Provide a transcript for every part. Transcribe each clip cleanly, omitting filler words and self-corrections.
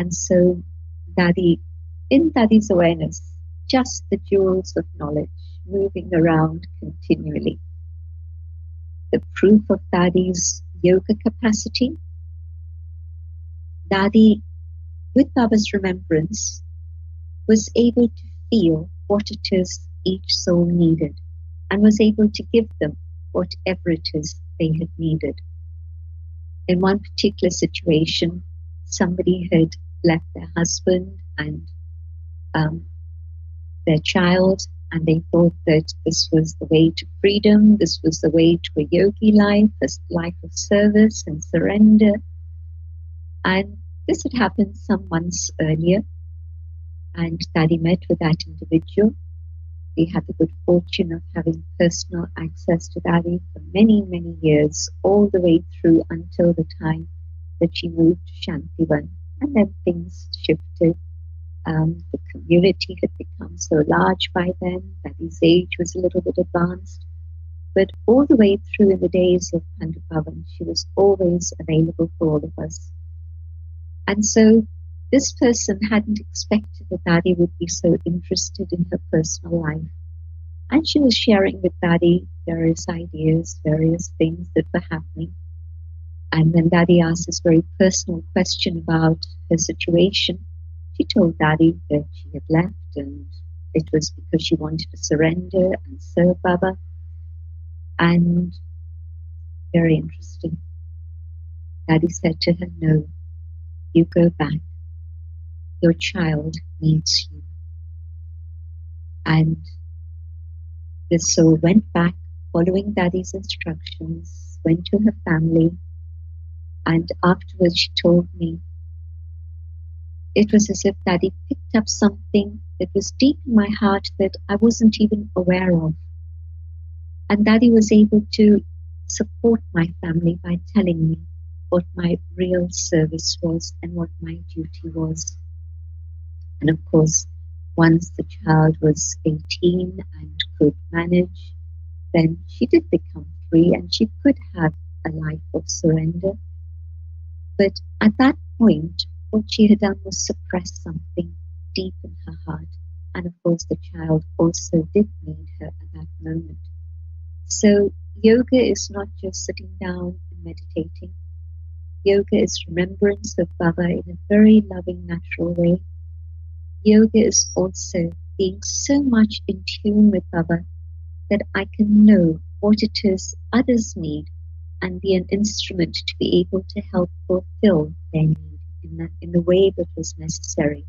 And so in Dadi's awareness, just the jewels of knowledge moving around continually. The proof of Dadi's yoga capacity. Dadi, with Baba's remembrance, was able to feel what it is each soul needed and was able to give them whatever it is they had needed. In one particular situation, somebody had left their husband and their child, and they thought that this was the way to freedom, this was the way to a yogi life, a life of service and surrender. And this had happened some months earlier, and Dadi met with that individual. We had the good fortune of having personal access to Dadi for many, many years, all the way through until the time that she moved to Shantivan. And then things shifted. The community had become so large by then. Dadi's age was a little bit advanced. But all the way through in the days of Pandit Bhavan, she was always available for all of us. And so this person hadn't expected that Dadi would be so interested in her personal life. And she was sharing with Dadi various ideas, various things that were happening. And when Dadi asked this very personal question about her situation, she told Dadi that she had left and it was because she wanted to surrender and serve Baba. And very interesting. Dadi said to her, no, you go back. Your child needs you. And the soul went back, following Dadi's instructions, went to her family, and afterwards she told me it was as if Dadi picked up something that was deep in my heart that I wasn't even aware of. And Dadi was able to support my family by telling me what my real service was and what my duty was. And of course, once the child was 18 and could manage, then she did become free and she could have a life of surrender. But at that point, what she had done was suppress something deep in her heart. And of course, the child also did need her at that moment. So yoga is not just sitting down and meditating. Yoga is remembrance of Baba in a very loving, natural way. Yoga is also being so much in tune with Baba that I can know what it is others need and be an instrument to be able to help fulfill their need in the way that was necessary.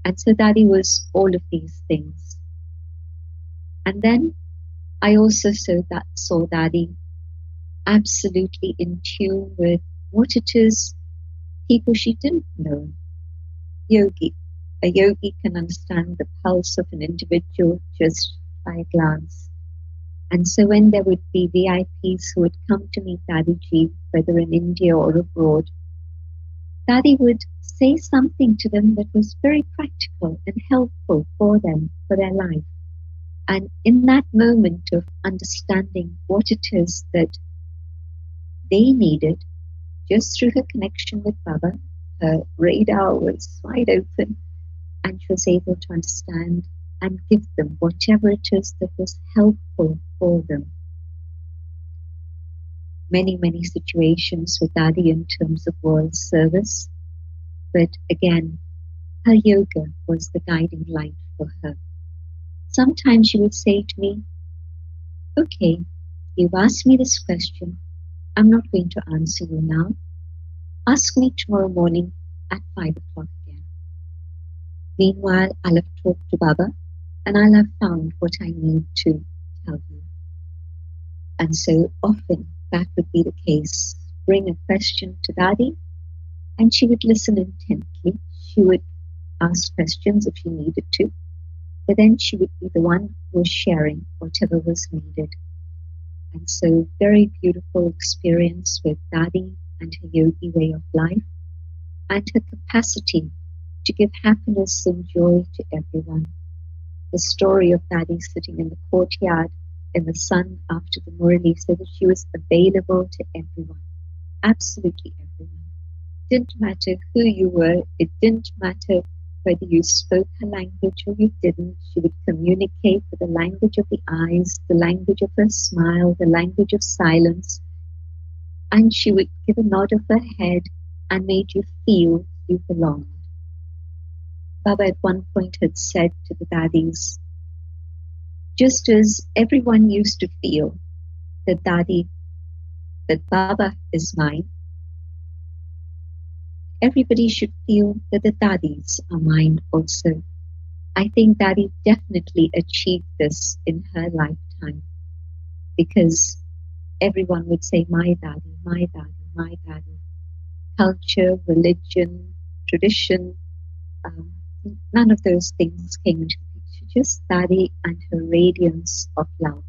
And so Dadi was all of these things. And then I also saw Dadi absolutely in tune with what it is people she didn't know. A yogi can understand the pulse of an individual just by a glance. And so when there would be VIPs who would come to meet Dadiji, whether in India or abroad, Dadi would say something to them that was very practical and helpful for them, for their life. And in that moment of understanding what it is that they needed, just through her connection with Baba, her radar was wide open and she was able to understand and give them whatever it is that was helpful for them. Many, many situations with Dadi in terms of world service, but again, her yoga was the guiding light for her. Sometimes she would say to me, okay, you've asked me this question, I'm not going to answer you now. Ask me tomorrow morning at 5 o'clock again. Meanwhile, I'll have talked to Baba and I'll have found what I need to tell you. And so often that would be the case. Bring a question to Dadi and she would listen intently. She would ask questions if she needed to, but then she would be the one who was sharing whatever was needed. And so very beautiful experience with Dadi and her yogi way of life and her capacity to give happiness and joy to everyone. The story of Dadi sitting in the courtyard in the sun after the Murli so that she was available to everyone, absolutely everyone. didn't matter who you were, it didn't matter whether you spoke her language or you didn't. She would communicate with the language of the eyes, the language of her smile, the language of silence, and she would give a nod of her head and made you feel you belonged. Baba at one point had said to the daddies, just as everyone used to feel that Dadi, that Baba is mine, everybody should feel that the Dadis are mine also. I think Dadi definitely achieved this in her lifetime because everyone would say, my Dadi, my Dadi, my Dadi. Culture, religion, tradition, um, none of those things came into the picture, just Dadi and her radiance of love.